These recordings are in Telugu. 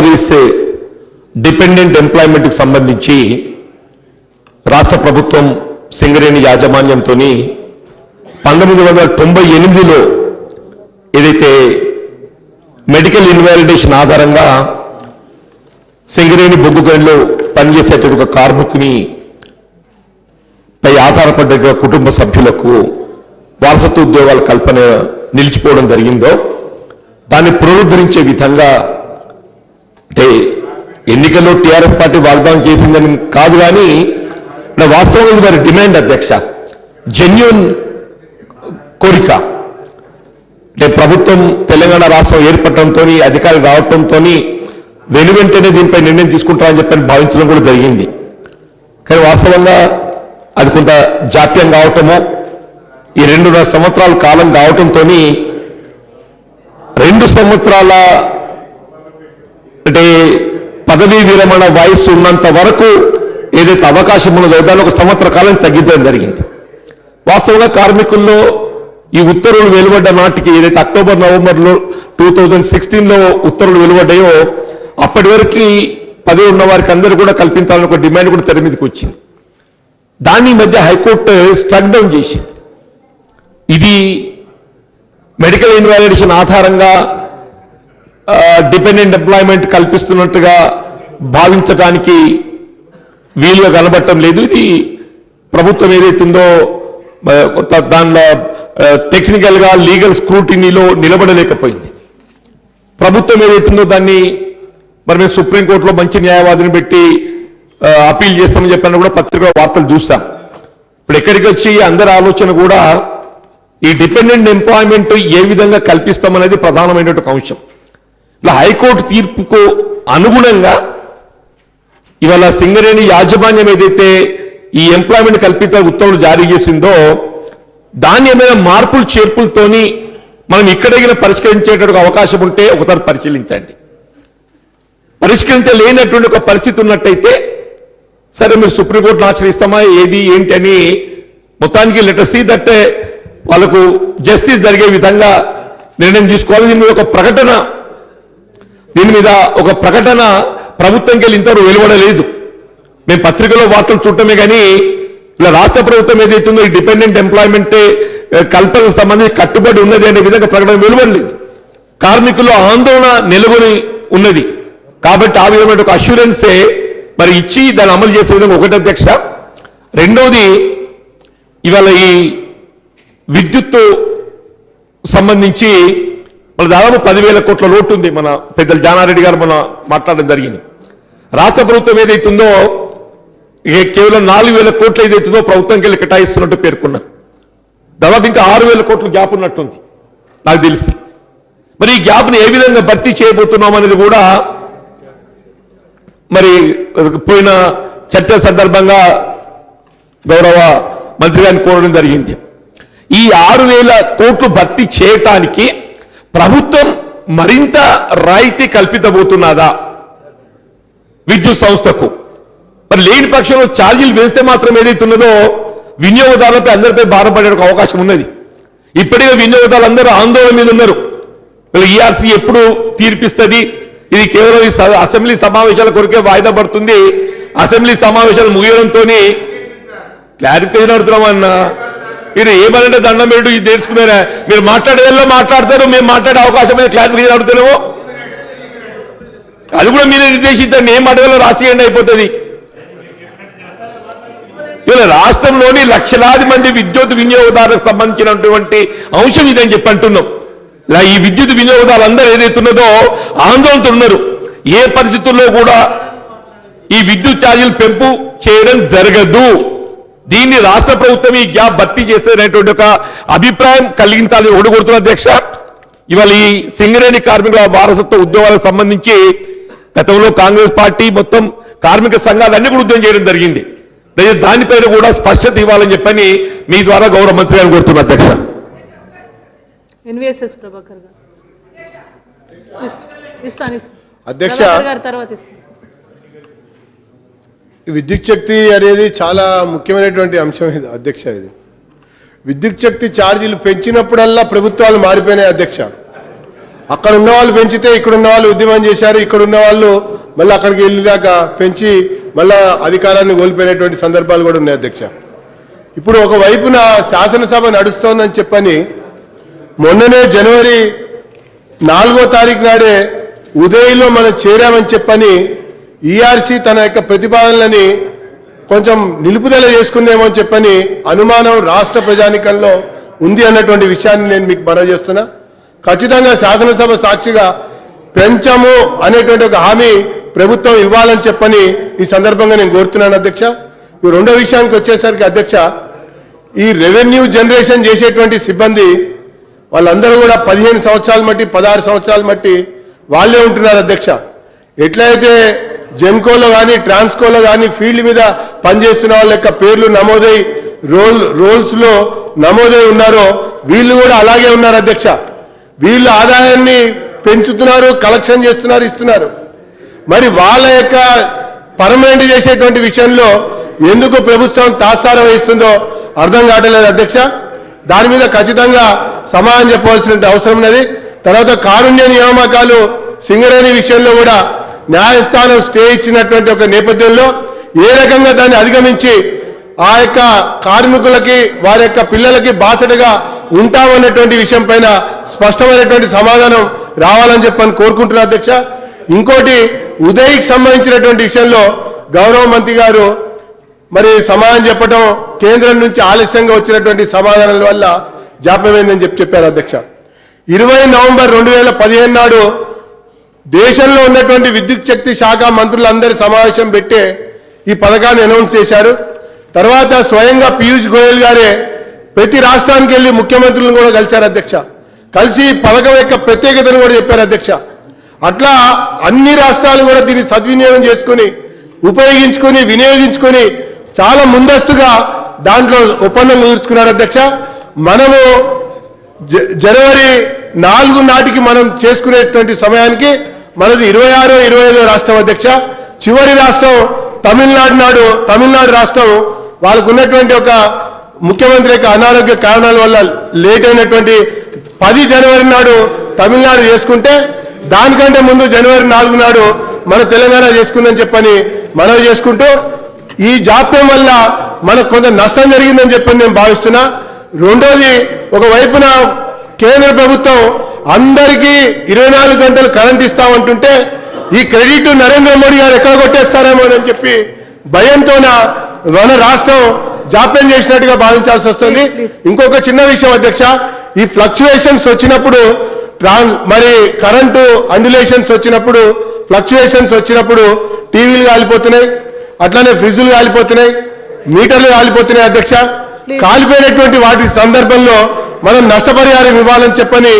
సాలరీస్ డిపెండెంట్ ఎంప్లాయ్మెంట్కి సంబంధించి రాష్ట్ర ప్రభుత్వం సింగరేణి యాజమాన్యంతో 1998లో ఏదైతే మెడికల్ ఇన్వాలిడేషన్ ఆధారంగా సింగరేణి బొగ్గు గనుల్లో పనిచేసేటువంటి ఒక కార్మికుని పై ఆధారపడ్డ కుటుంబ సభ్యులకు వారసత్వ ఉద్యోగాల కల్పన నిలిచిపోవడం జరిగిందో దాన్ని పునరుద్ధరించే విధంగా అంటే ఎన్నికల్లో టీఆర్ఎస్ పార్టీ వాగ్దానం చేసిందని కాదు, కానీ వాస్తవంగా ఇది వారి డిమాండ్ అధ్యక్ష, జెన్యూన్ కోరిక. అంటే ప్రభుత్వం తెలంగాణ రాష్ట్రం ఏర్పడటంతో అధికారులు రావడంతో వెనువెంటనే దీనిపై నిర్ణయం తీసుకుంటారని చెప్పని భావించడం కూడా జరిగింది. కానీ వాస్తవంగా అది కొంత జాప్యం కావటము, ఈ 2.5 సంవత్సరాల కాలం కావటంతో 2 సంవత్సరాల అంటే పదవీ విరమణ వయస్సు ఉన్నంత వరకు ఏదైతే అవకాశం ఉన్నదో దాన్ని 1 సంవత్సర కాలం తగ్గించడం జరిగింది. వాస్తవంగా కార్మికుల్లో ఈ ఉత్తర్వులు వెలువడ్డ నాటికి ఏదైతే అక్టోబర్ నవంబర్లో 2016లో ఉత్తర్వులు వెలువడ్డాయో అప్పటి వరకు పదవి ఉన్న వారికి అందరూ కూడా కల్పించాలని ఒక డిమాండ్ కూడా తెర మీదకి వచ్చింది. దాని మధ్య హైకోర్టు స్ట్రక్ డౌన్ చేసింది. ఇది మెడికల్ ఇన్వాలిడేషన్ ఆధారంగా డిపెండెంట్ ఎంప్లాయ్మెంట్ కల్పిస్తున్నట్టుగా భావించడానికి వీలుగా కనబడటం లేదు. ఇది ప్రభుత్వం ఏదైతుందో దానిలో టెక్నికల్గా లీగల్ స్క్రూటినీలో నిలబడలేకపోయింది. ప్రభుత్వం ఏదైతుందో దాన్ని మరి మేము సుప్రీంకోర్టులో మంచి న్యాయవాదిని పెట్టి అపీల్ చేస్తామని చెప్పిన కూడా పత్రికలో వార్తలు చూసాం. ఇప్పుడు ఎక్కడికి వచ్చి అందరి ఆలోచన కూడా ఈ డిపెండెంట్ ఎంప్లాయ్మెంట్ ఏ విధంగా కల్పిస్తామనేది ప్రధానమైనటువంటి అంశం. ఇలా హైకోర్టు తీర్పుకు అనుగుణంగా ఇవాళ సింగరేణి యాజమాన్యం ఏదైతే ఈ ఎంప్లాయ్మెంట్ కల్పిత ఉత్తర్వులు జారీ చేసిందో దాన్ని ఏమైనా మార్పులు చేర్పులతోని మనం ఇక్కడగిన పరిష్కరించేటటువంటి అవకాశం ఉంటే ఒకసారి పరిశీలించండి. పరిష్కరించలేనటువంటి ఒక పరిస్థితి ఉన్నట్టయితే సరే మీరు సుప్రీంకోర్టును ఆశ్రయిస్తామా ఏది ఏంటి అని మొత్తానికి లెట్ us see దట్ వాళ్ళకు జస్టిస్ జరిగే విధంగా నిర్ణయం తీసుకోవాలి. దీని మీద ఒక ప్రకటన ప్రభుత్వంకి వెళ్ళి ఇంతవరకు వెలువడలేదు. మేము పత్రికలో వార్తలు చూడటమే కానీ ఇలా రాష్ట్ర ప్రభుత్వం ఏదైతుందో ఈ డిపెండెంట్ ఎంప్లాయ్మెంట్ కల్పనకు సంబంధించి కట్టుబడి ఉన్నది అనే విధంగా ప్రకటన వెలువడలేదు. కార్మికుల్లో ఆందోళన నెలకొని ఉన్నది కాబట్టి ఆ విధమైన ఒక అష్యూరెన్సే మరి ఇచ్చి దాన్ని అమలు చేసే విధంగా ఒకటి అధ్యక్ష. రెండవది ఇవాళ ఈ విద్యుత్తు సంబంధించి మన దాదాపు 10,000 కోట్ల లోటు ఉంది. మన పెద్దలు జానారెడ్డి గారు మన మాట్లాడడం జరిగింది. రాష్ట్ర ప్రభుత్వం ఏదైతుందో కేవలం 4,000 కోట్లు ఏదైతుందో ప్రభుత్వంకి వెళ్ళి కేటాయిస్తున్నట్టు పేర్కొన్నారు. దాదాపు ఇంకా 6,000 కోట్లు గ్యాప్ ఉన్నట్టుంది నాకు తెలిసి. మరి ఈ గ్యాప్ని ఏ విధంగా భర్తీ చేయబోతున్నాం అనేది కూడా మరి పోయిన చర్చ సందర్భంగా గౌరవ మంత్రి గారిని కోరడం జరిగింది. ఈ 6,000 కోట్లు భర్తీ చేయటానికి ప్రభుత్వం మరింత రాయితీ కల్పించబోతున్నదా విద్యుత్ సంస్థకు? మరి లేని పక్షంలో ఛార్జీలు వేస్తే మాత్రం ఏదైతున్నదో వినియోగదారులపై అందరిపై భారం పడే అవకాశం ఉన్నది. ఇప్పటికే వినియోగదారులు అందరూ ఆందోళన మీద ఉన్నారు. ఈఆర్సీ ఎప్పుడు తీర్పిస్తుంది, ఇది కేవలం అసెంబ్లీ సమావేశాల కొరకే వాయిదా పడుతుంది, అసెంబ్లీ సమావేశాలు ముగియడంతో క్లారిఫికేషన్ అడుగుతున్నామన్నా. మీరు ఏమనంటే దండం పెట్టి ఇది నేర్చుకున్నారా? మీరు మాట్లాడేలా మాట్లాడతారు, మేము మాట్లాడే అవకాశం మీద క్లారిఫికేషన్ అడుగుతున్నామో అది కూడా మీరే నిర్దేశించండి. ఏం అడగాలో రాసియండి, అయిపోతుంది. ఇలా రాష్ట్రంలోని లక్షలాది మంది విద్యుత్ వినియోగదారులకు సంబంధించినటువంటి అంశం ఇదని చెప్పి అంటున్నాం. ఇలా ఈ విద్యుత్ వినియోగదారులు అందరూ ఏదైతున్నదో ఆందోళనతో ఉన్నారు. ఏ పరిస్థితుల్లో కూడా ఈ విద్యుత్ ఛార్జీలు పెంపు చేయడం జరగదు. దీన్ని రాష్ట్ర ప్రభుత్వం ఈ గ్యాప్ భర్తీ చేసేటువంటి ఒక అభిప్రాయం కలిగించాలని ఓడగొడుతున్న అధ్యక్ష. ఇవాళ ఈ సింగరేణి కార్మికుల వారసత్వ ఉద్యోగాలకు సంబంధించి గతంలో కాంగ్రెస్ పార్టీ మొత్తం కార్మిక సంఘాలన్నీ కూడా ఉద్యమం చేయడం జరిగింది. దానిపైన కూడా స్పష్టత ఇవ్వాలని చెప్పని మీ ద్వారా గౌరవ మంత్రి గారిని కోరుతున్న అధ్యక్ష. అధ్యక్ష, విద్యుత్ శక్తి అనేది చాలా ముఖ్యమైనటువంటి అంశం ఇది అధ్యక్ష. ఇది విద్యుత్ శక్తి ఛార్జీలు పెంచినప్పుడల్లా ప్రభుత్వాలు మారిపోయినాయి అధ్యక్ష. అక్కడ ఉన్న వాళ్ళు పెంచితే ఇక్కడ ఉన్న వాళ్ళు ఉద్యమం చేశారు, ఇక్కడ ఉన్న వాళ్ళు మళ్ళీ అక్కడికి వెళ్ళేదాకా పెంచి మళ్ళా అధికారాన్ని కోల్పోయినటువంటి సందర్భాలు కూడా ఉన్నాయి అధ్యక్ష. ఇప్పుడు ఒకవైపున శాసనసభ నడుస్తోందని చెప్పని మొన్ననే జనవరి 4వ తారీఖు నాడే ఉదయంలో మనం చేరామని చెప్పని ఈఆర్సీ తన యొక్క ప్రతిపాదనలని కొంచెం నిలుపుదల చేసుకుందేమో అని చెప్పని అనుమానం రాష్ట్ర ప్రజానికంలో ఉంది అన్నటువంటి విషయాన్ని నేను మీకు మనవి చేస్తున్నా. ఖచ్చితంగా శాసనసభ సాక్షిగా పెంచము అనేటువంటి ఒక హామీ ప్రభుత్వం ఇవ్వాలని చెప్పని ఈ సందర్భంగా నేను కోరుతున్నాను అధ్యక్ష. ఈ రెండో విషయానికి వచ్చేసరికి అధ్యక్ష, ఈ రెవెన్యూ జనరేషన్ చేసేటువంటి సిబ్బంది వాళ్ళందరూ కూడా 15 సంవత్సరాల మట్టి 16 సంవత్సరాల మట్టి వాళ్ళే ఉంటున్నారు అధ్యక్ష. ఎట్లయితే జెమ్కోలో కానీ ట్రాన్స్కోలో కానీ ఫీల్డ్ మీద పనిచేస్తున్న వాళ్ళ యొక్క పేర్లు నమోదై రోల్స్లో నమోదై ఉన్నారో వీళ్ళు కూడా అలాగే ఉన్నారు అధ్యక్ష. వీళ్ళు ఆదాయాన్ని పెంచుతున్నారు, కలెక్షన్ చేస్తున్నారు, ఇస్తున్నారు. మరి వాళ్ళ యొక్క పర్మనెంట్ చేసేటువంటి విషయంలో ఎందుకు ప్రభుత్వం తాత్సారం వహిస్తుందో అర్థం కావట్లేదు అధ్యక్ష. దాని మీద ఖచ్చితంగా సమాధానం చెప్పవలసిన అవసరం ఉన్నది. తర్వాత కారుణ్య నియామకాలు సింగరేణి విషయంలో కూడా న్యాయస్థానం స్టే ఇచ్చినటువంటి ఒక నేపథ్యంలో ఏ రకంగా దాన్ని అధిగమించి ఆ యొక్క కార్మికులకి వారి యొక్క పిల్లలకి బాసటగా ఉంటామన్నటువంటి విషయం పైన స్పష్టమైనటువంటి సమాధానం రావాలని చెప్పని కోరుకుంటున్నా అధ్యక్ష. ఇంకోటి ఉదయ్కి సంబంధించినటువంటి విషయంలో గౌరవ మంత్రి గారు మరి సమాధానం చెప్పడం కేంద్రం నుంచి ఆలస్యంగా వచ్చినటువంటి సమాధానాల వల్ల జాప్యమైందని చెప్పారు అధ్యక్ష. 20 నవంబర్ 2015 నాడు దేశంలో ఉన్నటువంటి విద్యుత్ శక్తి శాఖ మంత్రులందరి సమావేశం పెట్టే ఈ పథకాన్ని అనౌన్స్ చేశారు. తర్వాత స్వయంగా పీయూష్ గోయల్ గారే ప్రతి రాష్ట్రానికి వెళ్ళి ముఖ్యమంత్రులను కూడా కలిశారు అధ్యక్ష. కలిసి పథకం యొక్క ప్రత్యేకతను కూడా చెప్పారు అధ్యక్ష. అట్లా అన్ని రాష్ట్రాలు కూడా దీన్ని సద్వినియోగం చేసుకుని ఉపయోగించుకొని వినియోగించుకొని చాలా ముందస్తుగా దాంట్లో ఒప్పందం కుదుర్చుకున్నారు అధ్యక్ష. మనము జనవరి 4 నాటికి మనం చేసుకునేటువంటి సమయానికి మనది 26, 25 రాష్ట్రం అధ్యక్ష. చివరి రాష్ట్రం తమిళనాడు రాష్ట్రం వాళ్ళకు ఉన్నటువంటి ఒక ముఖ్యమంత్రి యొక్క అనారోగ్య కారణాల వల్ల లేట్ అయినటువంటి 10 జనవరి నాడు తమిళనాడు చేసుకుంటే దానికంటే ముందు జనవరి 4 నాడు మన తెలంగాణ చేసుకుందని చెప్పని మనవి చేసుకుంటూ ఈ జాప్యం వల్ల మనకు కొంత నష్టం జరిగిందని చెప్పని నేను భావిస్తున్నా. రెండోది, ఒకవైపున కేంద్ర ప్రభుత్వం అందరికీ 24 గంటలు కరెంట్ ఇస్తామంటుంటే ఈ క్రెడిట్ నరేంద్ర మోడీ గారు ఎక్కడ కొట్టేస్తారేమో అని చెప్పి భయంతోన మన రాష్ట్రం జాప్యం చేసినట్టుగా భావించాల్సి వస్తుంది. ఇంకొక చిన్న విషయం అధ్యక్ష, ఈ ఫ్లక్చువేషన్స్ వచ్చినప్పుడు మరి కరెంటు అండులేషన్స్ వచ్చినప్పుడు ఫ్లక్చువేషన్స్ వచ్చినప్పుడు టీవీలు కాలిపోతున్నాయి, అట్లానే ఫ్రిడ్జ్లు కాలిపోతున్నాయి, మీటర్లు కాలిపోతున్నాయి అధ్యక్ష. కాలిపోయినటువంటి వాటి సందర్భంలో మనం నష్టపరిహారం ఇవ్వాలని చెప్పని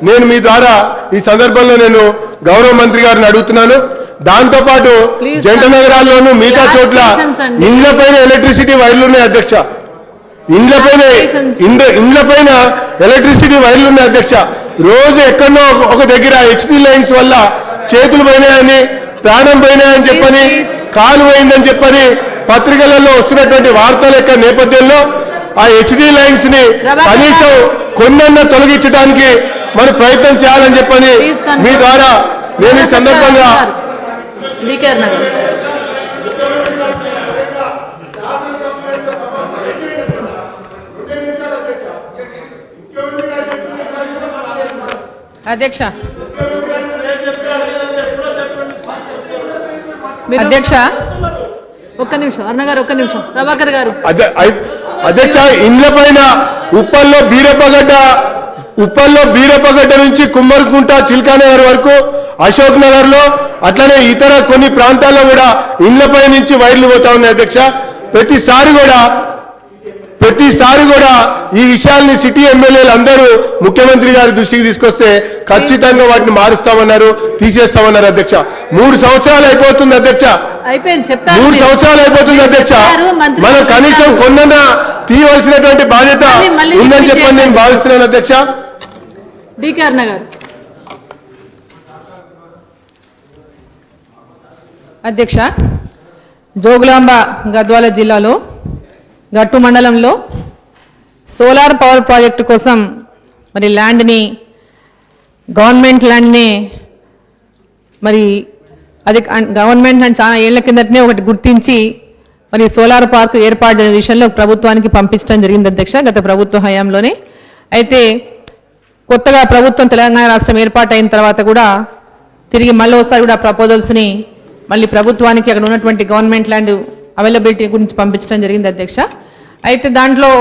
నేను మీ ద్వారా ఈ సందర్భంలో నేను గౌరవ మంత్రి గారిని అడుగుతున్నాను. దాంతోపాటు జంట నగరాల్లోనూ మిగతా చోట్ల ఇండ్లపైన ఎలక్ట్రిసిటీ వైర్లు ఉన్నాయి అధ్యక్ష. ఇండ్లపైన ఎలక్ట్రిసిటీ వైర్లు ఉన్నాయి అధ్యక్ష. రోజు ఎక్కడో ఒక దగ్గర హెచ్డి లైన్స్ వల్ల చేతులు పోయినాయని, ప్రాణం పోయినాయని చెప్పని, కాలు పోయిందని చెప్పని పత్రికలలో వస్తున్నటువంటి వార్తల యొక్క నేపథ్యంలో ఆ హెచ్డి లైన్స్ ని కనీసం కొన్నన్నా తొలగించడానికి మరి ప్రయత్నం చేయాలని చెప్పని మీ ద్వారా నేను ఈ సందర్భంగా అధ్యక్ష ఒక్క నిమిషం అన్న గారు, ఒక్క నిమిషం ప్రభాకర్ గారు. అధ్యక్ష, ఇండ్ల పైన ఉప్పల్లో బీరపగడ్డ నుంచి కుమ్మరికుంట చిల్కానగర్ వరకు అశోక్ నగర్ లో అట్లనే ఇతర కొన్ని ప్రాంతాల్లో కూడా ఇండ్లపై నుంచి వైర్లు పోతా ఉన్నాయి అధ్యక్ష. ప్రతిసారి కూడా ఈ విషయాల్ని సిటీ ఎమ్మెల్యేలు అందరూ ముఖ్యమంత్రి గారి దృష్టికి తీసుకొస్తే ఖచ్చితంగా వాటిని మారుస్తామన్నారు, తీసేస్తామన్నారు అధ్యక్ష. 3 సంవత్సరాలు అయిపోతుంది అధ్యక్ష. 3 సంవత్సరాలు అయిపోతుంది అధ్యక్ష. మనం కనీసం కొన్నన్నా తీయవలసినటువంటి బాధ్యత ఉందని చెప్పని నేను భావిస్తున్నాను అధ్యక్ష. అధ్యక్ష, జోగులాంబ గద్వాల జిల్లాలో గట్టు మండలంలో సోలార్ పవర్ ప్రాజెక్టు కోసం మరి ల్యాండ్ని గవర్నమెంట్ ల్యాండ్నే మరి అది గవర్నమెంట్ ల్యాండ్ చాలా ఏళ్ల కిందటనే ఒకటి గుర్తించి మరి సోలార్ పార్క్ ఏర్పాటు చేసిన విషయంలో ప్రభుత్వానికి పంపించడం జరిగింది అధ్యక్ష, గత ప్రభుత్వ హయాంలోనే. అయితే కొత్తగా ప్రభుత్వం తెలంగాణ రాష్ట్రం ఏర్పాటైన తర్వాత కూడా తిరిగి మళ్ళీ ఒకసారి కూడా ప్రపోజల్స్ని మళ్ళీ ప్రభుత్వానికి అక్కడ ఉన్నటువంటి గవర్నమెంట్ ల్యాండ్ అవైలబిలిటీ గురించి పంపించడం జరిగింది అధ్యక్ష. అయితే దాంట్లో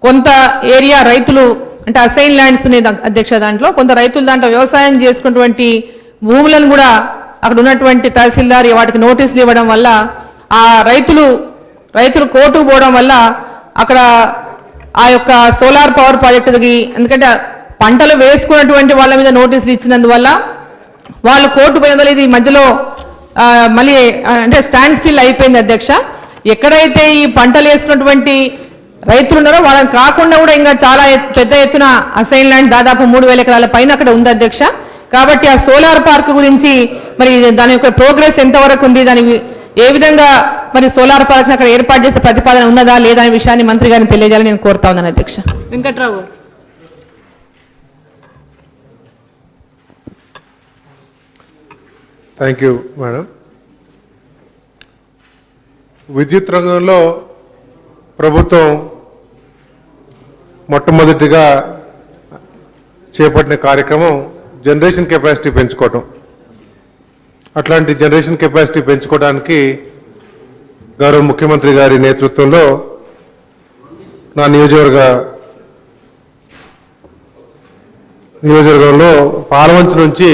కొంత ఏరియా రైతులు అంటే అసైన్ ల్యాండ్స్ ఉన్నాయి అధ్యక్ష, దాంట్లో కొంత రైతులు దాంట్లో వ్యవసాయం చేసుకున్నటువంటి భూములను కూడా అక్కడ ఉన్నటువంటి తహసీల్దార్ వాటికి నోటీసులు ఇవ్వడం వల్ల ఆ రైతులు కోర్టుకు పోవడం వల్ల అక్కడ ఆ యొక్క సోలార్ పవర్ ప్రాజెక్టుకి, ఎందుకంటే పంటలు వేసుకున్నటువంటి వాళ్ళ మీద నోటీసులు ఇచ్చినందువల్ల వాళ్ళు కోర్టు పోయినందువల్ల ఇది మధ్యలో మళ్ళీ అంటే స్టాండ్ స్టిల్ అయిపోయింది అధ్యక్ష. ఎక్కడైతే ఈ పంటలు వేసుకున్నటువంటి రైతులు ఉన్నారో వాళ్ళని కాకుండా కూడా ఇంకా చాలా పెద్ద ఎత్తున అసైన్ ల్యాండ్ దాదాపు 3,000 ఎకరాల పైన అక్కడ ఉంది అధ్యక్ష. కాబట్టి ఆ సోలార్ పార్క్ గురించి మరి దాని యొక్క ప్రోగ్రెస్ ఎంతవరకు ఉంది, దాని ఏ విధంగా మరి సోలార్ పార్క్ అక్కడ ఏర్పాటు చేసే ప్రతిపాదన ఉన్నదా లేదా అనే విషయాన్ని మంత్రి గారిని తెలియజేయాలని నేను కోరుతా ఉన్నాను అధ్యక్ష. వెంకట్రావు. Thank you madam. విద్యుత్ రంగంలో ప్రభుత్వం మొట్టమొదటిగా చేపట్టిన కార్యక్రమం జనరేషన్ కెపాసిటీ పెంచుకోవటం. అట్లాంటి జనరేషన్ కెపాసిటీ పెంచుకోవడానికి గౌరవ ముఖ్యమంత్రి గారి నేతృత్వంలో నా నియోజకవర్గంలో పాలవంచ నుంచి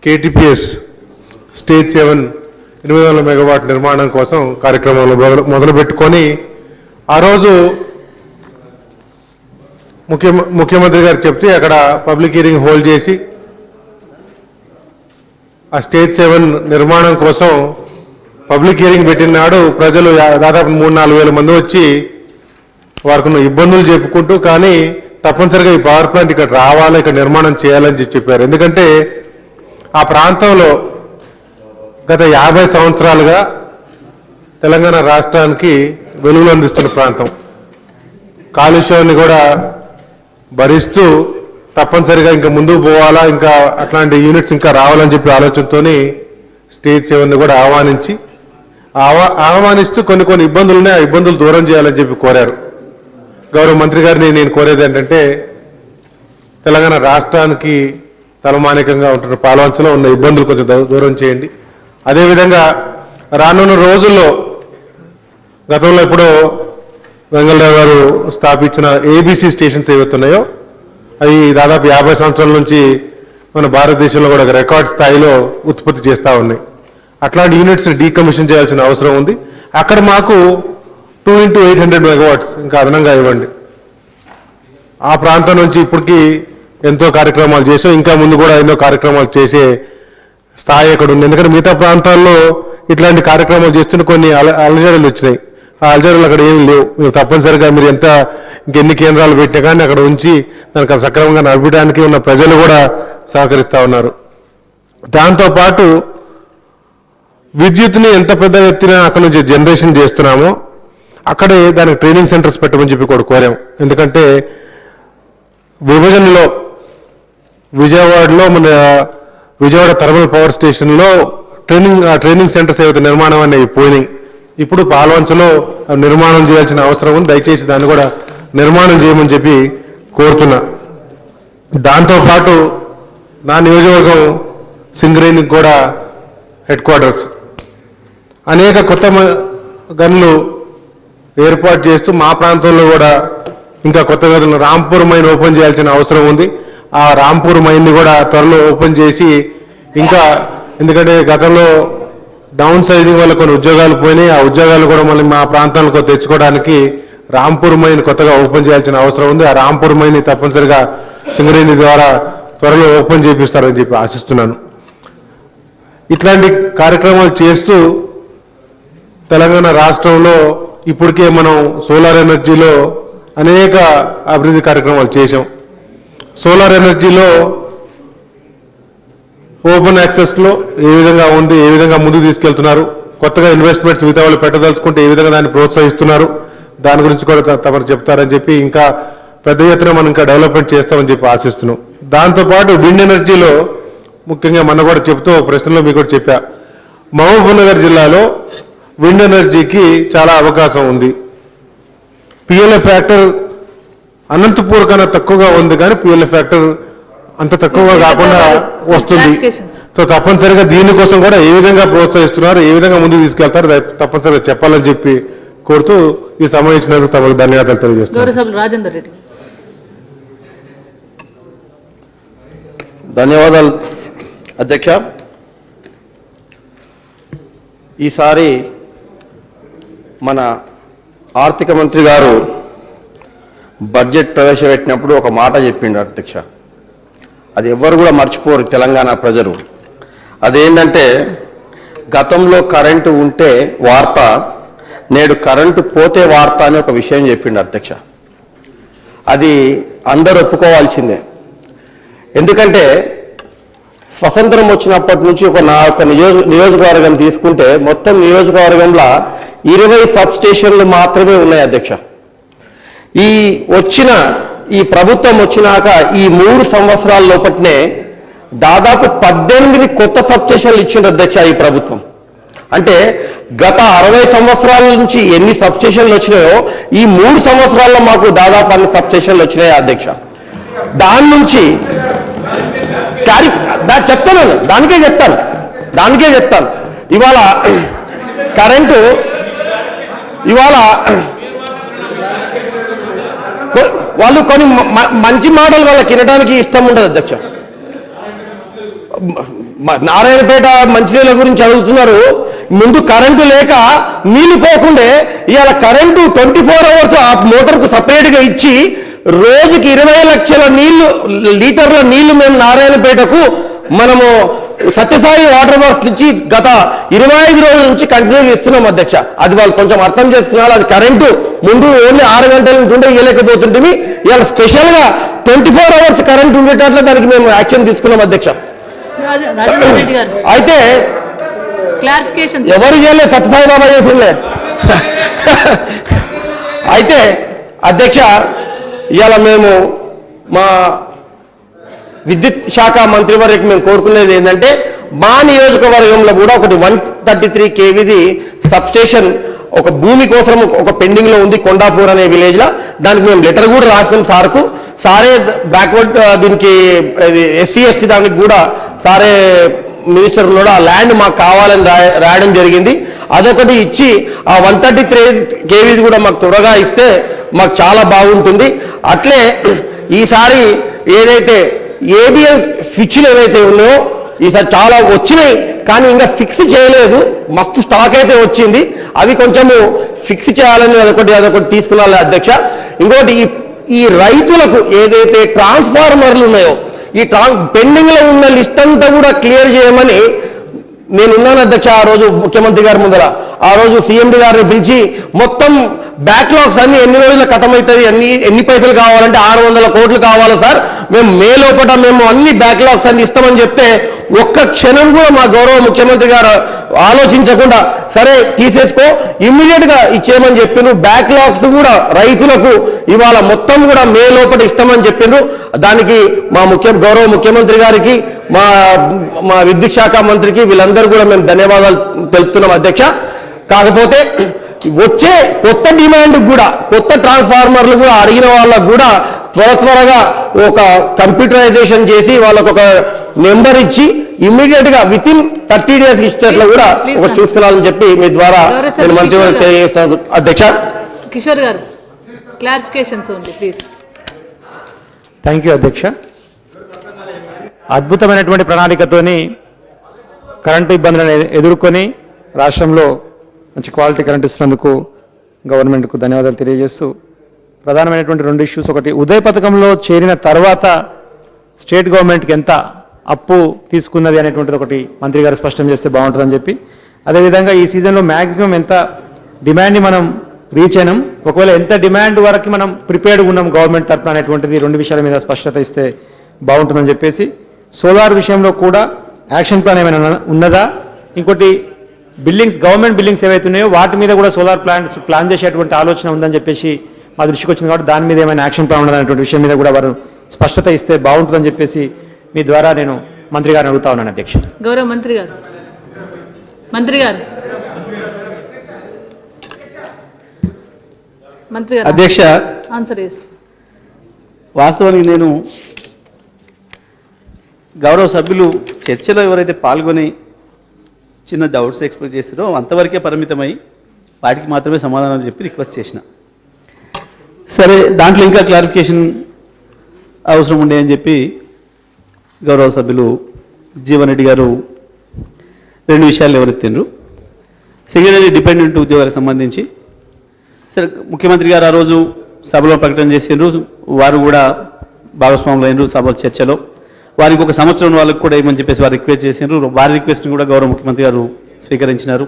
కేటీపీఎస్ స్టేజ్ 7 800 మెగావాట్ నిర్మాణం కోసం కార్యక్రమంలో మొదలుపెట్టుకొని ఆ రోజు ముఖ్యమంత్రి గారు చెప్తే అక్కడ పబ్లిక్ హియరింగ్ హోల్డ్ చేసి ఆ స్టేజ్ 7 నిర్మాణం కోసం పబ్లిక్ హియరింగ్ పెట్టినాడు. ప్రజలు దాదాపు 3-4 వేల మంది వచ్చి వారికి ఇబ్బందులు చెప్పుకుంటూ కానీ తప్పనిసరిగా ఈ పవర్ ప్లాంట్ ఇక్కడ రావాలి, ఇక్కడ నిర్మాణం చేయాలని చెప్పారు. ఎందుకంటే ఆ ప్రాంతంలో గత 50 సంవత్సరాలుగా తెలంగాణ రాష్ట్రానికి వెలుగులు అందిస్తున్న ప్రాంతం. కాలుష్యాన్ని కూడా భరిస్తూ తప్పనిసరిగా ఇంకా ముందుకు పోవాలా, ఇంకా అట్లాంటి యూనిట్స్ ఇంకా రావాలని చెప్పి ఆలోచనతోని స్టేజ్ 7ని కూడా ఆహ్వానిస్తూ కొన్ని ఇబ్బందులునే ఆ ఇబ్బందులు దూరం చేయాలని చెప్పి కోరారు. గౌరవ మంత్రి గారిని నేను కోరేది ఏంటంటే తెలంగాణ రాష్ట్రానికి తలమానికంగా ఉంటున్న పాలవంచలో ఉన్న ఇబ్బందులు కొంచెం దూరం చేయండి. అదేవిధంగా రానున్న రోజుల్లో గతంలో ఇప్పుడు వెంగళరావు గారు స్థాపించిన ఏబీసీ స్టేషన్స్ ఏవైతున్నాయో అవి దాదాపు 50 సంవత్సరాల నుంచి మన భారతదేశంలో కూడా రికార్డ్ స్థాయిలో ఉత్పత్తి చేస్తూ ఉన్నాయి. అట్లాంటి యూనిట్స్ డీకమిషన్ చేయాల్సిన అవసరం ఉంది. అక్కడ మాకు 2 × 800 మెగావాట్స్ ఇంకా అదనంగా ఇవ్వండి. ఆ ప్రాంతం నుంచి ఇప్పటికీ ఎంతో కార్యక్రమాలు చేసాం, ఇంకా ముందు కూడా ఎన్నో కార్యక్రమాలు చేసే స్థాయి అక్కడ ఉంది. ఎందుకంటే మిగతా ప్రాంతాల్లో ఇట్లాంటి కార్యక్రమాలు చేస్తుంటే కొన్ని అలజడులు వచ్చినాయి. ఆ అలజడులు అక్కడ ఏమి లేవు. మీరు తప్పనిసరిగా మీరు ఇంకెన్ని కేంద్రాలు పెట్టినా కానీ అక్కడ ఉంచి దానికి సక్రమంగా నడపడానికి ఉన్న ప్రజలు కూడా సహకరిస్తూ ఉన్నారు. దాంతోపాటు విద్యుత్ని ఎంత పెద్ద ఎత్తున అక్కడ నుంచి జనరేషన్ చేస్తున్నామో అక్కడే దానికి ట్రైనింగ్ సెంటర్స్ పెట్టమని చెప్పి కూడా కోరాం. ఎందుకంటే విభజనలో విజయవాడలో మన విజయవాడ థర్మల్ పవర్ స్టేషన్లో ట్రైనింగ్ సెంటర్స్ ఏవైతే నిర్మాణం అనేవి పోయినాయి. ఇప్పుడు పాలవంచలో నిర్మాణం చేయాల్సిన అవసరం ఉంది. దయచేసి దాన్ని కూడా నిర్మాణం చేయమని చెప్పి కోరుతున్నా. దాంతోపాటు నా నియోజకవర్గం సింగరేణికి కూడా హెడ్ క్వార్టర్స్ అనేక కొత్త గనులు ఏర్పాటు చేస్తూ మా ప్రాంతంలో కూడా ఇంకా కొత్త గదులు రాంపూర్ మైన్ ఓపెన్ చేయాల్సిన అవసరం ఉంది. ఆ రాంపూర్ మైన్ని కూడా త్వరలో ఓపెన్ చేసి ఇంకా ఎందుకంటే గతంలో డౌన్ సైజింగ్ వల్ల కొన్ని ఉద్యోగాలు పోయినాయి. ఆ ఉద్యోగాలు కూడా మళ్ళీ మా ప్రాంతాలకు తెచ్చుకోవడానికి రాంపూర్ మైన్ కొత్తగా ఓపెన్ చేయాల్సిన అవసరం ఉంది. ఆ రాంపూర్ మైన్ తప్పనిసరిగా సింగరేణి ద్వారా త్వరలో ఓపెన్ చేపిస్తారని చెప్పి ఆశిస్తున్నాను. ఇట్లాంటి కార్యక్రమాలు చేస్తూ తెలంగాణ రాష్ట్రంలో ఇప్పటికే మనం సోలార్ ఎనర్జీలో అనేక అభివృద్ధి కార్యక్రమాలు చేశాం. సోలార్ ఎనర్జీలో ఓపెన్ యాక్సెస్లో ఏ విధంగా ఉంది, ఏ విధంగా ముందుకు తీసుకెళ్తున్నారు, కొత్తగా ఇన్వెస్ట్మెంట్స్ మిగతా వాళ్ళు పెట్టదలుచుకుంటే ఏ విధంగా దాన్ని ప్రోత్సహిస్తున్నారు, దాని గురించి కూడా తమరు చెప్తారని చెప్పి ఇంకా పెద్ద ఎత్తున మనం ఇంకా డెవలప్మెంట్ చేస్తామని చెప్పి ఆశిస్తున్నాం. దాంతోపాటు విండ్ ఎనర్జీలో ముఖ్యంగా మొన్న కూడా చెప్తూ ప్రశ్నలో మీకు కూడా చెప్పా, మహబూబ్నగర్ జిల్లాలో విండ్ ఎనర్జీకి చాలా అవకాశం ఉంది. పిఎల్ఎఫ్ ఫ్యాక్టర్ అనంతపూర్ కన్నా తక్కువగా ఉంది, కానీ పిఎల్ఎఫ్ ఫ్యాక్టర్ అంత తక్కువగా కాకుండా వస్తుంది. సో తప్పనిసరిగా దీనికోసం కూడా ఏ విధంగా ప్రోత్సహిస్తున్నారు, ఏ విధంగా ముందుకు తీసుకెళ్తారు తప్పనిసరిగా చెప్పాలని చెప్పి కోరుతూ ఈ సమయం ఇచ్చినందుకు తమకు ధన్యవాదాలు తెలియజేస్తున్నాను. రాజేందర్ రెడ్డి. ధన్యవాదాలు అధ్యక్ష. ఈసారి మన ఆర్థిక మంత్రి గారు బడ్జెట్ ప్రవేశపెట్టినప్పుడు ఒక మాట చెప్పిండు అధ్యక్ష, అది ఎవ్వరు కూడా మర్చిపోరు తెలంగాణ ప్రజలు. అదేంటంటే గతంలో కరెంటు ఉంటే వార్త, నేడు కరెంటు పోతే వార్త అని ఒక విషయం చెప్పిండు అధ్యక్ష. అది అందరూ ఒప్పుకోవాల్సిందే. ఎందుకంటే స్వతంత్రం వచ్చినప్పటి నుంచి నా నియోజకవర్గం తీసుకుంటే మొత్తం నియోజకవర్గంలో 20 సబ్ స్టేషన్లు మాత్రమే ఉన్నాయి అధ్యక్ష. ఈ ప్రభుత్వం వచ్చినాక ఈ 3 సంవత్సరాల లోపట్నే దాదాపు 18 కొత్త సబ్ స్టేషన్లు ఇచ్చింది అధ్యక్ష ఈ ప్రభుత్వం. అంటే గత 60 సంవత్సరాల నుంచి ఎన్ని సబ్ స్టేషన్లు వచ్చినాయో ఈ 3 సంవత్సరాల్లో మాకు దాదాపు అన్ని సబ్ స్టేషన్లు వచ్చినాయి అధ్యక్ష. దాని నుంచి దానికే చెప్తాను ఇవాళ కరెంటు వాళ్ళు కొన్ని మంచి మాటలు వాళ్ళకి వినడానికి ఇష్టం ఉండదు అధ్యక్ష. నారాయణపేట మంచినీళ్ళ గురించి అడుగుతున్నారు. ముందు కరెంటు లేక నీళ్లు పోకుండే ఇవాళ కరెంటు 24 అవర్స్ ఆ మోటార్కు సపరేట్గా ఇచ్చి రోజుకి 20 లక్షల లీటర్ల నీళ్లు మేము నారాయణపేటకు మనము సత్యసాయి వాటర్ వర్క్స్ నుంచి గత 25 రోజుల నుంచి కంటిన్యూగా ఇస్తున్నాం అధ్యక్ష. అది వాళ్ళు కొంచెం అర్థం చేసుకున్నారు. అది కరెంటు ముందు ఓన్లీ 6 గంటల నుంచి ఉంటే ఇవ్వలేకపోతుంటే ఇవాళ స్పెషల్గా 24 అవర్స్ కరెంట్ ఉండేటట్లు దానికి మేము యాక్షన్ తీసుకున్నాం అధ్యక్ష. అయితే ఎవరు చేయలే, సత్యసాయి బాబా చేసిందే. అయితే అధ్యక్ష ఇవాళ మేము మా విద్యుత్ శాఖ మంత్రివర్గకి మేము కోరుకునేది ఏంటంటే మా నియోజకవర్గంలో కూడా ఒకటి 133 kVది సబ్ స్టేషన్ ఒక భూమి కోసం ఒక పెండింగ్లో ఉంది కొండాపూర్ అనే విలేజ్లో. దానికి మేము లెటర్ కూడా రాసినాం సార్కు. సారే బ్యాక్వర్డ్ దీనికి SC ST దానికి కూడా సారే మినిస్టర్ ఉన్నాడు, ఆ ల్యాండ్ మాకు కావాలని రాయడం జరిగింది. అదొకటి ఇచ్చి ఆ 133 kVది కూడా మాకు త్వరగా ఇస్తే మాకు చాలా బాగుంటుంది. అట్లే ఈసారి ఏదైతే ABS స్విచ్లు ఏవైతే ఉన్నాయో ఈసారి చాలా వచ్చినాయి, కానీ ఇంకా ఫిక్స్ చేయలేదు. మస్తు స్టాక్ అయితే వచ్చింది, అవి కొంచెము ఫిక్స్ చేయాలని అదొకటి తీసుకున్నాను అధ్యక్ష. ఇంకోటి ఈ రైతులకు ఏదైతే ట్రాన్స్ఫార్మర్లు ఉన్నాయో ఈ పెండింగ్లో ఉన్న లిస్ట్ అంతా కూడా క్లియర్ చేయమని నేనున్నాను అధ్యక్ష. ఆ రోజు ముఖ్యమంత్రి గారి ముందర ఆ రోజు CMD గారిని పిలిచి మొత్తం బ్యాక్లాగ్స్ అన్ని ఎన్ని రోజులు ఖతమవుతుంది, ఎన్ని పైసలు కావాలంటే 600 కోట్లు కావాలి సార్, మేము మే లోపల మేము అన్ని బ్యాక్లాగ్స్ అన్ని ఇస్తామని చెప్తే ఒక్క క్షణం కూడా మా గౌరవ ముఖ్యమంత్రి గారు ఆలోచించకుండా సరే తీసేసుకో ఇమ్మీడియట్గా ఇచ్చేయమని చెప్పిండ్రు. బ్యాక్లాగ్స్ కూడా రైతులకు ఇవాళ మొత్తం కూడా మే లోపల ఇస్తామని చెప్పిండ్రు. దానికి మా గౌరవ ముఖ్యమంత్రి గారికి మా విద్యుత్ శాఖ మంత్రికి వీళ్ళందరూ కూడా మేము ధన్యవాదాలు తెలుపుతున్నాం అధ్యక్ష. కాకపోతే వచ్చే కొత్త డిమాండ్ కూడా కొత్త ట్రాన్స్ఫార్మర్లు కూడా అడిగిన వాళ్ళకు కూడా త్వరగా ఒక కంప్యూటరైజేషన్ చేసి వాళ్ళకు ఒక నెంబర్ ఇచ్చి ఇమ్మీడియట్గా వితిన్ 30 days ఇచ్చేట్లు కూడా ఒక చూసుకోవాలని చెప్పి మీ ద్వారా నేను మంత్రివర్గం తెలియజేస్తాను అధ్యక్ష. కిషోర్ గారు క్లారిఫికేషన్స్ ఉంది ప్లీజ్. థ్యాంక్ యూ అధ్యక్ష. అద్భుతమైనటువంటి ప్రణాళికతోని కరెంటు ఇబ్బందులను ఎదుర్కొని రాష్ట్రంలో మంచి క్వాలిటీ కరెంట్ ఇస్తున్నందుకు గవర్నమెంట్కు ధన్యవాదాలు తెలియజేస్తూ ప్రధానమైనటువంటి 2 ఇష్యూస్, ఒకటి ఉదయ్ పథకంలో చేరిన తర్వాత స్టేట్ గవర్నమెంట్కి ఎంత అప్పు తీసుకున్నది అనేటువంటిది ఒకటి మంత్రి గారు స్పష్టం చేస్తే బాగుంటుందని చెప్పి, అదేవిధంగా ఈ సీజన్లో మ్యాక్సిమం ఎంత డిమాండ్ని మనం రీచ్ అయినాం, ఒకవేళ ఎంత డిమాండ్ వరకు మనం ప్రిపేర్డ్గా ఉన్నాం గవర్నమెంట్ తరఫున అనేటువంటిది 2 విషయాల మీద స్పష్టత ఇస్తే బాగుంటుందని చెప్పేసి, సోలార్ విషయంలో కూడా యాక్షన్ ప్లాన్ ఏమైనా ఉన్నదా, ఇంకోటి గవర్నమెంట్ బిల్డింగ్స్ ఏవైతే ఉన్నాయో వాటి మీద కూడా సోలార్ ప్లాన్ చేసేటువంటి ఆలోచన ఉందని చెప్పేసి మా దృష్టికి వచ్చింది. కాబట్టి దాని మీద ఏమైనా యాక్షన్ ప్లాన్ ఉన్నదనేటువంటి విషయం మీద కూడా వారు స్పష్టత ఇస్తే బాగుంటుందని చెప్పేసి మీ ద్వారా నేను మంత్రి గారిని అడుగుతా ఉన్నాను అధ్యక్ష. గౌరవ మంత్రి గారు మంత్రి గారు అధ్యక్ష, ఆన్సర్ చేస్తాను. వాస్తవానికి నేను గౌరవ సభ్యులు చర్చలో ఎవరైతే పాల్గొని చిన్న డౌట్స్ ఎక్స్ప్రెస్ చేస్తారో అంతవరకే పరిమితమై వాటికి మాత్రమే సమాధానాలు చెప్పి రిక్వెస్ట్ చేసిన. సరే, దాంట్లో ఇంకా క్లారిఫికేషన్ అవసరం ఉండే అని చెప్పి గౌరవ సభ్యులు జీవన్ రెడ్డి గారు 2 విషయాలు ఎవరెత్తిండ్రు. సింగరేణి డిపెండెంట్ ఉద్యోగాలకు సంబంధించి సరే, ముఖ్యమంత్రి గారు ఆ రోజు సభలో ప్రకటన చేసిండ్రు, వారు కూడా భాగస్వాములు అయినరు సభ చర్చలో. వారికి 1 సంవత్సరం వాళ్ళకు కూడా ఇవ్వమని చెప్పేసి వారు రిక్వెస్ట్ చేసిండ్రు. వారి రిక్వెస్ట్ని కూడా గౌరవ ముఖ్యమంత్రి గారు స్వీకరించినారు,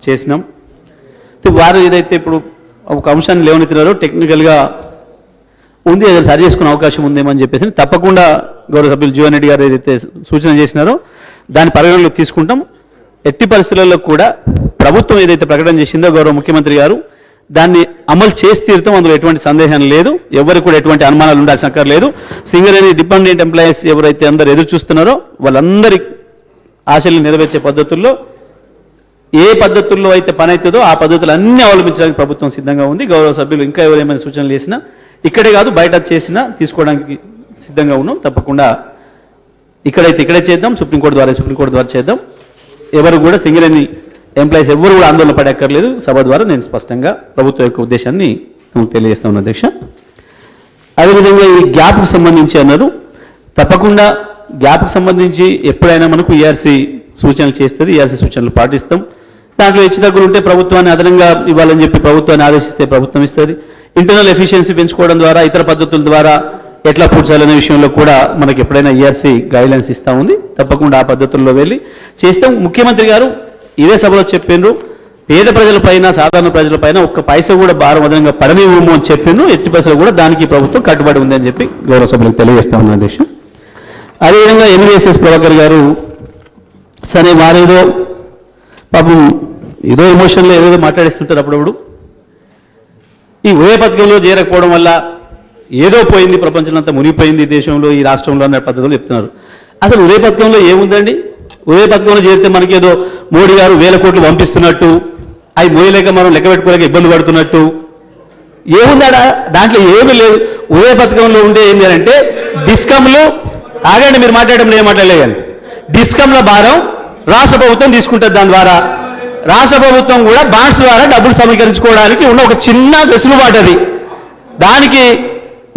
చేసినాం. వారు ఏదైతే ఇప్పుడు ఒక అంశాన్ని లేవనెత్తినారో టెక్నికల్గా ఉంది, ఏదైనా సరి చేసుకునే అవకాశం ఉందేమో అని చెప్పేసి తప్పకుండా గౌరవ సభ్యులు జీవన్ రెడ్డి గారు ఏదైతే సూచన చేసినారో దాని పరిగణలోకి తీసుకుంటాం. ఎట్టి పరిస్థితులలో కూడా ప్రభుత్వం ఏదైతే ప్రకటన చేసిందో గౌరవ ముఖ్యమంత్రి గారు దాన్ని అమలు చేసి తీరుతాం, అందులో ఎటువంటి సందేహం లేదు. ఎవరికి కూడా ఎటువంటి అనుమానాలు ఉండాల్సిన అక్కర్లేదు. సింగరేణి డిపెండెంట్ ఎంప్లాయీస్ ఎవరైతే అందరూ ఎదురు చూస్తున్నారో వాళ్ళందరి ఆశలు నెరవేర్చే పద్ధతుల్లో ఏ పద్ధతుల్లో అయితే పని అవుతుందో ఆ పద్ధతులు అన్నీ అవలంబించడానికి ప్రభుత్వం సిద్ధంగా ఉంది. గౌరవ సభ్యులు ఇంకా ఎవరేమైనా సూచనలు చేసినా ఇక్కడే కాదు బయట చేసినా తీసుకోవడానికి సిద్ధంగా ఉన్నాం. తప్పకుండా ఇక్కడే చేద్దాం, సుప్రీంకోర్టు ద్వారా చేద్దాం. ఎవరు కూడా సింగరేణి ఎంప్లాయీస్ ఎవరు కూడా ఆందోళన పడక్కర్లేదు. సభ ద్వారా నేను స్పష్టంగా ప్రభుత్వం యొక్క ఉద్దేశాన్ని తెలియజేస్తా ఉన్నాను అధ్యక్ష. అదేవిధంగా ఈ గ్యాప్కు సంబంధించి అన్నారు, తప్పకుండా గ్యాప్కు సంబంధించి ఎప్పుడైనా మనకు ఈఆర్సీ సూచనలు చేస్తుంది, ఈఆర్సీ సూచనలు పాటిస్తాం. దాంట్లో హెచ్చుతగ్గులు ఉంటే ప్రభుత్వాన్ని అదనంగా ఇవ్వాలని చెప్పి ప్రభుత్వాన్ని ఆదేశిస్తే ప్రభుత్వం ఇస్తుంది. ఇంటర్నల్ ఎఫిషియన్సీ పెంచుకోవడం ద్వారా ఇతర పద్ధతుల ద్వారా ఎట్లా పూడ్చాలనే విషయంలో కూడా మనకి ఎప్పుడైనా ఈఆర్సీ గైడ్లైన్స్ ఇస్తూ ఉంది. తప్పకుండా ఆ పద్ధతుల్లో వెళ్ళి చేస్తాం. ముఖ్యమంత్రి గారు ఇదే సభలో చెప్పిండ్రు, పేద ప్రజలపైన సాధారణ ప్రజలపైన 1 పైసా కూడా భారం అదనంగా పడనివ్వము అని చెప్పిండ్రు. ఎట్టి పైసలు కూడా దానికి ప్రభుత్వం కట్టుబడి ఉందని చెప్పి గౌరవ సభ్యులకు తెలియజేస్తా ఉన్నాను అధ్యక్ష. అదేవిధంగా ఎంవీఎస్ఎస్ ప్రభాకర్ గారు సరే వారేదో పాపం ఏదో ఎమోషన్లో ఏదో మాట్లాడిస్తుంటారు అప్పుడప్పుడు. ఈ ఉదయ పథకంలో చేరకపోవడం వల్ల ఏదో పోయింది, ప్రపంచం అంతా మునిగిపోయింది దేశంలో ఈ రాష్ట్రంలో అనే పద్ధతులు చెప్తున్నారు. అసలు ఉదయ పథకంలో ఏముందండి? ఉదయ పథకంలో చేరితే మనకేదో మోడీ గారు 1000 కోట్లు పంపిస్తున్నట్టు, అవి మోయలేక మనం లెక్క పెట్టుకోలేక ఇబ్బంది పడుతున్నట్టు ఏముందాడా? దాంట్లో ఏమీ లేదు. ఉదయ పథకంలో ఉండే ఏంటి అంటే డిస్కమ్లు ఆగండి, మీరు మాట్లాడడం ఏం మాట్లాడలేదు కానీ డిస్కమ్ల భారం రాష్ట్ర ప్రభుత్వం తీసుకుంటుంది. దాని ద్వారా రాష్ట్ర ప్రభుత్వం కూడా బాండ్స్ ద్వారా డబ్బులు సమీకరించుకోవడానికి ఉన్న ఒక చిన్న వెసులుబాటు అది. దానికి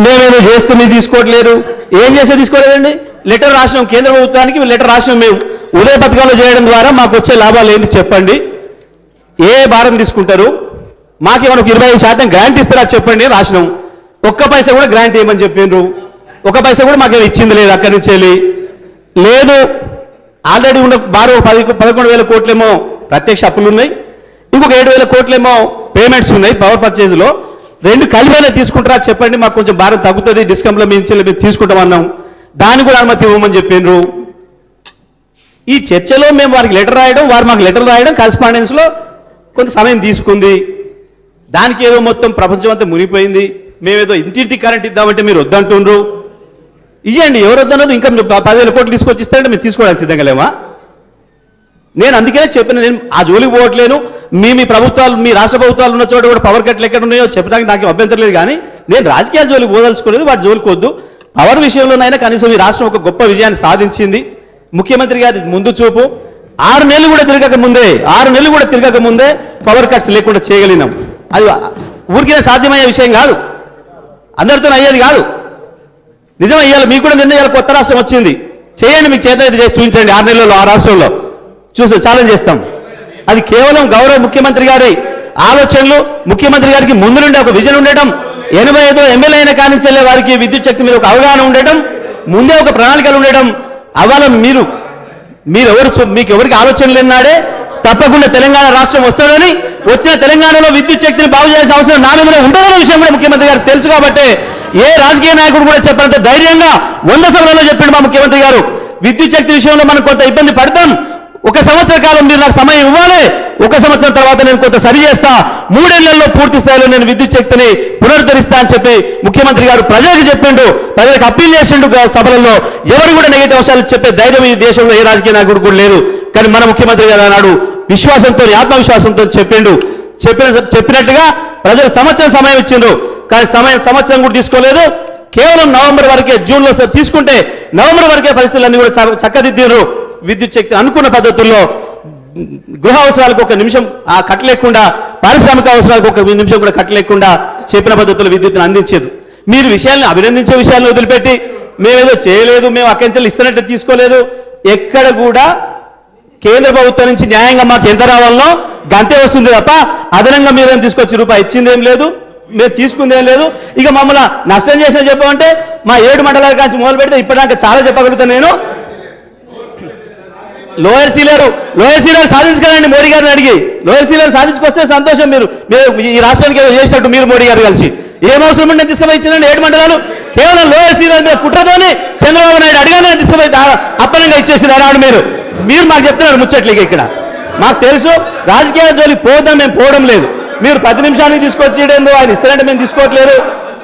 మేమేదో చేస్తే తీసుకోవట్లేదు, ఏం చేస్తే తీసుకోలేదండి. లెటర్ రాష్ట్రం కేంద్ర ప్రభుత్వానికి లెటర్ రాష్ట్రం మేము ఉదయ పథకంలో చేయడం ద్వారా మాకు వచ్చే లాభాలు ఏంటి చెప్పండి, ఏ భారం తీసుకుంటారు, మాకేమైనా 25% గ్రాంట్ ఇస్తారా చెప్పండి. రాష్ట్రం 1 పైసా కూడా గ్రాంట్ ఇవ్వమని చెప్పిండ్రు. 1 పైసా కూడా మాకేమో ఇచ్చింది లేదు అక్కడి నుంచి లేదు. ఆల్రెడీ ఉన్న 11,000 కోట్లేమో ప్రత్యక్ష అప్పులు ఉన్నాయి, ఇంకొక 7,000 కోట్లేమో పేమెంట్స్ ఉన్నాయి పవర్ పర్చేజ్లో. 2 కలిపేలా తీసుకుంటారా చెప్పండి, మాకు కొంచెం భారం తగ్గుతుంది, డిస్కౌంట్లో మేము తీసుకుంటామన్నాం. దాన్ని కూడా అనుమతి ఇవ్వమని చెప్పిండ్రు. ఈ చర్చలో మేము వారికి లెటర్ రాయడం, వారు మాకు లెటర్ రాయడం, కరెస్పాండెన్స్లో కొంత సమయం తీసుకుంది. దానికి ఏదో మొత్తం ప్రపంచం అంతా మునిగిపోయింది. మేమేదో ఇంటింటి కరెంట్ ఇద్దామంటే మీరు వద్దంటుండ్రు. ఇవ్వండి, ఎవరు వద్దన్నారు? ఇంకా 10,000 కోట్లు తీసుకొచ్చి ఇస్తారంటే మేము తీసుకోవడానికి సిద్ధంగా లేమా? నేను అందుకనే చెప్పిన, నేను ఆ జోలికి పోవట్లేను. మీ ప్రభుత్వాలు, మీ రాష్ట్ర ప్రభుత్వాలు ఉన్న చోట కూడా పవర్ కట్లు ఎక్కడ ఉన్నాయో చెప్పడానికి నాకు అభ్యంతరం లేదు. కానీ నేను రాజకీయాల జోలికి పోదలుచుకోలేదు, వాటి జోలికి వద్దు. పవర్ విషయంలోనైనా కనీసం ఈ రాష్ట్రం ఒక గొప్ప విజయాన్ని సాధించింది. ముఖ్యమంత్రి గారి ముందు చూపు 6 నెలలు కూడా తిరగక ముందే పవర్ కట్స్ లేకుండా చేయగలిగినాం. అది ఊరికే సాధ్యమయ్యే విషయం కాదు, అందరితో అయ్యేది కాదు. నిజం అయ్యాలి. మీకు కూడా నిన్న కొత్త రాష్ట్రం వచ్చింది, చేయండి, మీకు చేత అయితే చేసి చూపించండి 6 నెలల్లో ఆ రాష్ట్రంలో చూసి ఛాలెంజ్ చేస్తాం. అది కేవలం గౌరవ ముఖ్యమంత్రి గారి ఆలోచనలు, ముఖ్యమంత్రి గారికి ముందు నుండి ఒక విజన్ ఉండటం, 85 ఎమ్మెల్యే అయిన కానించలే వారికి విద్యుత్ శక్తి మీద ఒక అవగాహన ఉండటం, ముందే ఒక ప్రణాళికలు ఉండటం. అవాళ మీకు ఎవరికి ఆలోచనలు ఎన్నాడే తప్పకుండా తెలంగాణ రాష్ట్రం వస్తాడని, వచ్చిన తెలంగాణలో విద్యుత్ శక్తిని బాగు చేయాల్సిన అవసరం నా మీద ఉంటుందనే విషయం కూడా ముఖ్యమంత్రి గారు తెలుసు. కాబట్టి ఏ రాజకీయ నాయకుడు కూడా చెప్పాలంటే ధైర్యంగా 100 సభలలో చెప్పిండు మా ముఖ్యమంత్రి గారు. విద్యుత్ శక్తి విషయంలో మనం కొంత ఇబ్బంది పడతాం, ఒక సంవత్సర కాలం మీరు నాకు సమయం ఇవ్వాలి, ఒక సంవత్సరం తర్వాత నేను కొంత సరి చేస్తా, 3 ఏళ్లలో పూర్తి స్థాయిలో నేను విద్యుత్ శక్తిని పునరుద్ధరిస్తా అని చెప్పి ముఖ్యమంత్రి గారు ప్రజలకు చెప్పిండు, ప్రజలకు అప్పీల్ చేసిండు సభలలో. ఎవరు కూడా నెగిటివ్ అంశాలు చెప్పే ధైర్యం ఈ దేశంలో ఏ రాజకీయ నాయకుడు కూడా లేదు. కానీ మన ముఖ్యమంత్రి గారు అన్నాడు విశ్వాసంతో, ఆత్మవిశ్వాసంతో చెప్పినట్టుగా ప్రజలు సంవత్సరం సమయం ఇచ్చిండ్రు. కానీ సంవత్సరం కూడా తీసుకోలేదు. కేవలం నవంబర్ వరకే, జూన్లో తీసుకుంటే నవంబర్ వరకే పరిస్థితులన్నీ కూడా చక్కదిద్దిండ్రు. విద్యుత్ శక్తి అనుకున్న పద్ధతుల్లో గృహ అవసరాలకు ఒక నిమిషం కట్టలేకుండా, పారిశ్రామిక అవసరాలకు ఒక నిమిషం కూడా కట్టలేకుండా చెప్పిన పద్ధతుల్లో విద్యుత్తును అందించారు. మీరు విషయాలను అభినందించే విషయాలను వదిలిపెట్టి మేమేదో చేయలేదు, మేము అక్కడి ఇస్తున్నట్టు తీసుకోలేదు, ఎక్కడ కూడా కేంద్ర ప్రభుత్వం నుంచి న్యాయంగా మాకు ఎంత రావాలనో గంతే వస్తుంది తప్ప అదనంగా మీరేం తీసుకొచ్చి రూపాయి ఇచ్చిందేం లేదు, మేము తీసుకుందేం లేదు. ఇక మమ్మల్ని నష్టం చేసిన చెప్పమంటే మా 7 మండలాల కాంచి మొదలు పెడితే ఇప్పటిదాకా చాలా చెప్పగలుగుతాను నేను. లోయర్ సీలర్ సాధించగలండి మోడీ గారిని అడిగి. లోయర్ సీలర్ సాధించుకొస్తే సంతోషం. మీరు ఈ రాష్ట్రానికి ఏదో చేసినట్టు మీరు మోడీ గారు కలిసి ఏం అవసరం ఉంటే తీసుకుపోయి ఇచ్చినండి 7 మండలాలు. కేవలం లోయర్ సీలర్ మీద కుట్రతోని చంద్రబాబు నాయుడు అడిగానే తీసుకుపోయి అప్పనంగా ఇచ్చేసినారు. ఆడు మీరు మాకు చెప్తున్నారు ముచ్చట్లేక. ఇక్కడ మాకు తెలుసు రాజకీయ జోలికి పోదాం, మేము పోవడం లేదు. మీరు 10 నిమిషానికి తీసుకొచ్చేయడం ఆయన ఇస్తారంటే మేము తీసుకోవట్లేదు.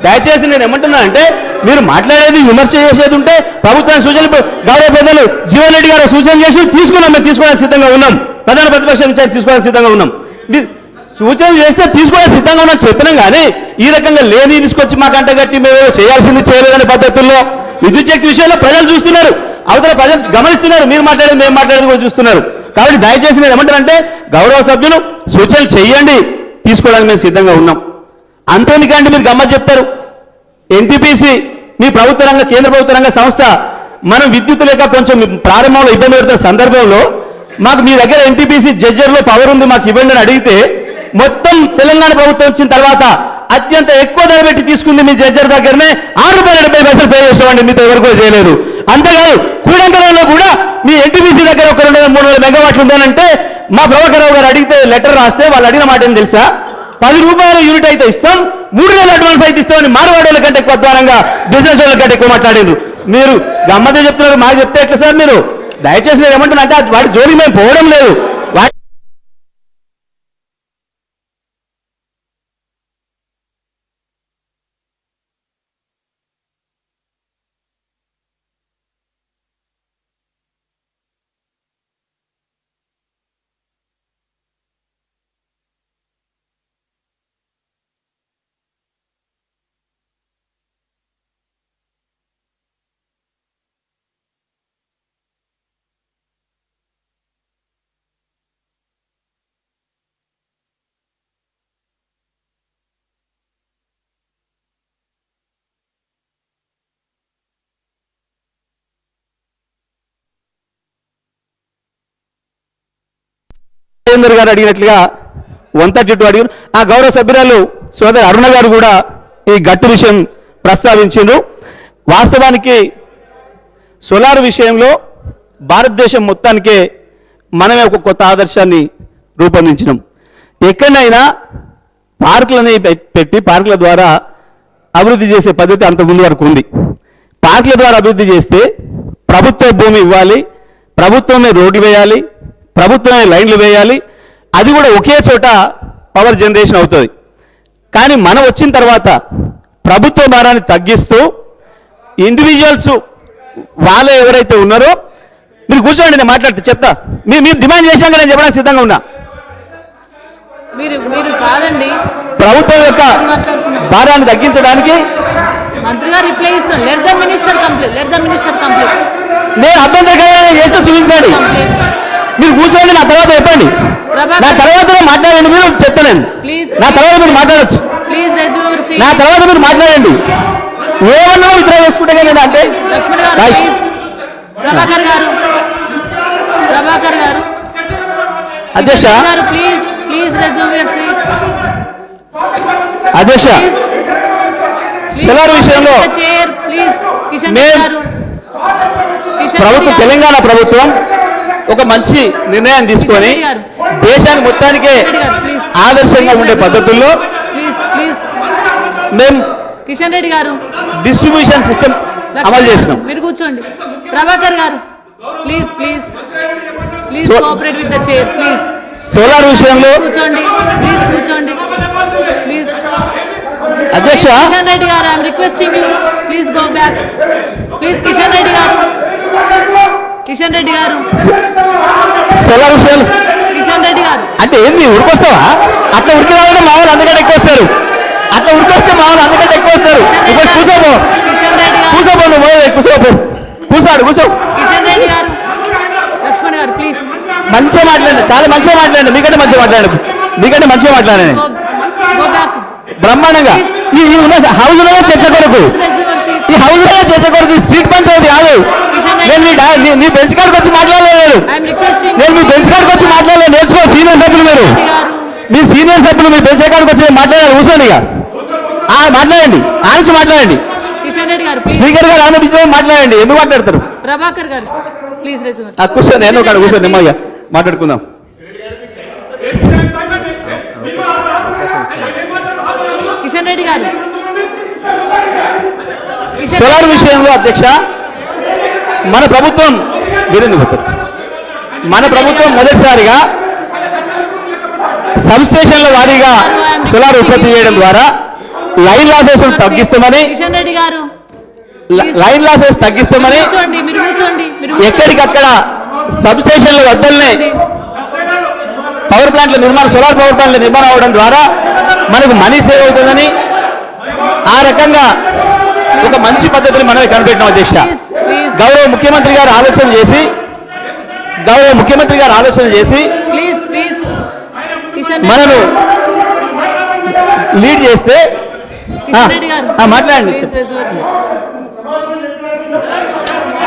దయచేసి నేను ఏమంటున్నా అంటే మీరు మాట్లాడేది విమర్శ చేసేది ఉంటే ప్రభుత్వానికి సూచనలు గౌరవ పెద్దలు జీవన్ రెడ్డి గారు సూచన చేసి తీసుకున్నాం, మేము తీసుకోవడానికి సిద్ధంగా ఉన్నాం. ప్రధాన ప్రతిపక్షం నుంచి తీసుకోవడానికి సిద్ధంగా ఉన్నాం. సూచనలు చేస్తే తీసుకోవడానికి సిద్ధంగా ఉన్నాం చెప్పినాం. కానీ ఈ రకంగా లేని తీసుకొచ్చి మాకు అంటగట్టి మేము చేయాల్సింది చేయలేదనే పద్ధతుల్లో విద్యుత్ శక్తి విషయంలో ప్రజలు చూస్తున్నారు, అవతల ప్రజలు గమనిస్తున్నారు. మీరు మాట్లాడేది మేము మాట్లాడేది కూడా చూస్తున్నారు. కాబట్టి దయచేసి నేను ఏమంటానంటే గౌరవ సభ్యులు సూచనలు చేయండి, తీసుకోవడానికి మేము సిద్ధంగా ఉన్నాం. అంతేనికంటే మీరు గమ్మత్ చెప్తారు. ఎన్టీపీసీ మీ ప్రభుత్వ రంగ, కేంద్ర ప్రభుత్వ రంగ సంస్థ, మనం విద్యుత్ లేక కొంచెం ప్రారంభంలో ఇబ్బంది పెడుతున్న సందర్భంలో మాకు మీ దగ్గర ఎన్టీపీసీ జడ్జర్లో పవర్ ఉంది మాకు ఇవ్వండి అని అడిగితే మొత్తం తెలంగాణ ప్రభుత్వం వచ్చిన తర్వాత అత్యంత ఎక్కువ ధర పెట్టి తీసుకుంది మీ జడ్జర్ దగ్గరనే ₹6.70 పే చేసామండి, మీతో ఎవరు కూడా చేయలేదు. అంతేకాదు కూడంకరంలో కూడా మీ ఎన్టీపీసీ దగ్గర ఒక 200-300 మెగావాట్లు ఉందనంటే మా ప్రభాకర్ రావు గారు అడిగితే లెటర్ రాస్తే వాళ్ళు అడిగిన మాట ఏం తెలుసా, ₹10 యూనిట్ అయితే ఇస్తాం, 3 నెలల అడ్వాన్స్ అయితే ఇస్తామని మార్వాడోళ్ళ కంటే ఎక్కువ ద్వారంగా బిజినెస్ వాళ్ళ కంటే ఎక్కువ మాట్లాడారు. మీరు గమ్మతే చెప్తున్నారు, మాకు చెప్తే ఎట్లా సార్? మీరు దయచేసి నేను ఏమంటున్నా అంటే వాడి జోలి మేము పోవడం లేదు. రాజేందర్ గారు అడిగినట్లుగా 132 అడిగారు. ఆ గౌరవ సభ్యురాలు సోదరి అరుణ గారు కూడా ఈ గట్టు విషయం ప్రస్తావించారు. వాస్తవానికి సోలార్ విషయంలో భారతదేశం మొత్తానికే మనమే ఒక కొత్త ఆదర్శాన్ని రూపొందించినాం. ఎక్కడైనా పార్కులని పెట్టి పార్కుల ద్వారా అభివృద్ధి చేసే పద్ధతి అంత ముందు వరకు ఉంది. పార్కుల ద్వారా అభివృద్ధి చేస్తే ప్రభుత్వ భూమి ఇవ్వాలి, ప్రభుత్వమే రోడ్లు వేయాలి, ప్రభుత్వమే లైన్లు వేయాలి, అది కూడా ఒకే చోట పవర్ జనరేషన్ అవుతుంది. కానీ మనం వచ్చిన తర్వాత ప్రభుత్వ భారాన్ని తగ్గిస్తూ ఇండివిజువల్స్ వాళ్ళే ఎవరైతే ఉన్నారో, మీరు కూర్చోండి నేను మాట్లాడితే చెప్తా. మీరు డిమాండ్ చేశాక నేను చెప్పడానికి సిద్ధంగా ఉన్నా. మీరు కాదండి, ప్రభుత్వం యొక్క భారాన్ని తగ్గించడానికి మంత్రి గారు రిప్లై ఇస్తారు. Let the minister complete. నేను అభ్యంతరకరంగా చేస్తే చూపించండి. మీరు కూర్చోండి, నా తర్వాత చెప్పండి, నా తర్వాత మాట్లాడండి. మీరు చెప్తానండి, నా తర్వాత మీరు మాట్లాడచ్చు, నా తర్వాత మీరు మాట్లాడండి. ఏమన్నా విత్డ్రా చేసుకుంటే కదా అంటే ప్రభాకర్ గారు అధ్యక్ష అధ్యక్ష సోలార్ విషయంలో తెలంగాణ ప్రభుత్వం ఒక మంచి నిర్ణయం తీసుకొని దేశానికి మొత్తానికే ఆదర్శంగా ఉండే పద్ధతుల్లో మేము కిషన్ రెడ్డి గారు డిస్ట్రిబ్యూషన్ సిస్టమ్ అమలు చేసినాం. మీరు కూర్చోండి. ప్రభాకర్ గారు please please So- cooperate with the chair please. Solar విషయంలో కూర్చోండి ప్లీజ్ కూర్చోండి ప్లీజ్. అధ్యక్ష కిషన్ రెడ్డి గారు I'm requesting you please go back please. Kishan Reddy గారు కిషన్ రెడ్డి గారు సోలార్ విషయాలు కిషన్ రెడ్డి గారు అంటే ఏంది ఉరికొస్తావా? అట్లా ఉరికి రావడం మా వాళ్ళు అందుకంటే ఎక్కువ వస్తారు. అట్లా ఉరికొస్తే మా వాళ్ళు అందుకంటే ఎక్కువ వస్తారు. ఇప్పుడు కూర్చోపో కిషన్ రెడ్డి గారు కూర్చోపో నువ్వు కూర్చోపో కూర్చోడు కూర్చో. కిషన్ రెడ్డి గారు లక్ష్మణ్ గారు ప్లీజ్ మంచిగా మాట్లాడండి, చాలా మంచిగా మాట్లాడండి. మీకంటే మంచిగా మాట్లాడండి, మీకంటే మంచిగా మాట్లాడండి. Go back. బ్రహ్మాండంగా ఈ ఈ ఉన్న హౌస్ లో చర్చ కొరకు, ఈ హౌస్ లో చర్చ కొరకు స్ట్రీట్ పంచాయతీ కాదు. నేను నీ బెంచ్ కాడికి వచ్చి మాట్లాడలేదు. ఐఎమ్ రిక్వెస్టింగ్ నేను మీ బెంచ్ కాడికి వచ్చి మాట్లాడలేదు. నేర్చుకో సీనియర్ సభ్యులు మీరు, మీ సీనియర్ సభ్యులు మీ బెంచ్ కాడికి వచ్చి మాట్లాడాలి. కూర్చోండి ఇక మాట్లాడండి, ఆలోచి మాట్లాడండి. కిషన్ రెడ్డి గారు ప్లీజ్. స్పీకర్ గారు ఆనందించే మాట్లాడండి. ఎందుకు మాట్లాడతారు? ప్రభాకర్ గారు ప్లీజ్ రెజ్యూమ్. కూర్చోండి, నేను ఒక కూర్చోండి, నెమ్మదిగా మాట్లాడుకుందాం. కిషన్ రెడ్డి గారు సోలార్ విషయంలో అధ్యక్ష మన ప్రభుత్వం మన ప్రభుత్వం మొదటిసారిగా సబ్ స్టేషన్ల వారీగా సోలార్ ఉత్పత్తి చేయడం ద్వారా లైన్ లాసెస్ తగ్గిస్తామని కిషన్ రెడ్డి గారు లైన్ లాసెస్ తగ్గిస్తామని కూర్చోండి మీరు కూర్చోండి మీరు ఎక్కడికక్కడ సబ్ స్టేషన్ల వద్దలనే పవర్ ప్లాంట్ల నిర్మాణం, సోలార్ పవర్ ప్లాంట్ల నిర్మాణం అవడం ద్వారా మనకు మనీ సేవ్ అవుతుందని ఆ రకంగా ఒక మంచి పద్ధతిని మనమే కనిపెట్టినాం అధ్యక్ష. గౌరవ ముఖ్యమంత్రి గారు ఆలోచన చేసి ప్లీజ్ ప్లీజ్ కిషన్ మనను లీడ్ చేస్తే కిషన్ రెడ్డి గారు మాట్లాడండి. Please resume.